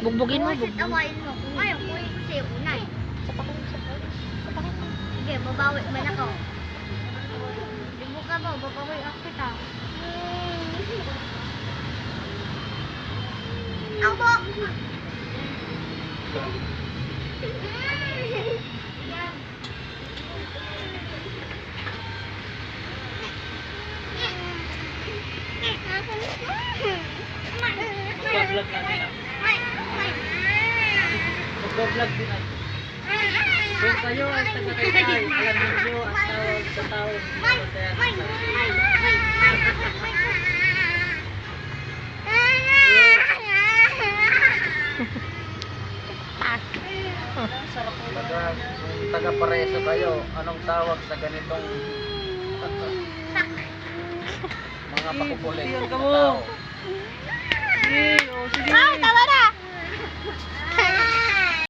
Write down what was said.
Bugbugin mo, Buwasit bugbugin. awain mo. Kung ayaw ko yung kasi unay. Sapakin, sapakin. Sapakin mo. Sige, babawi man ako. Libo ka ba? Babawi ako kita. Abo! Magbablog natin ah. Magbablog din natin. Kung kayo ang taga-Taytay, alam niyo ang tawag sa tao. Kung taga-Pareso kayo, anong tawag sa ganitong mga pakukulit na tao?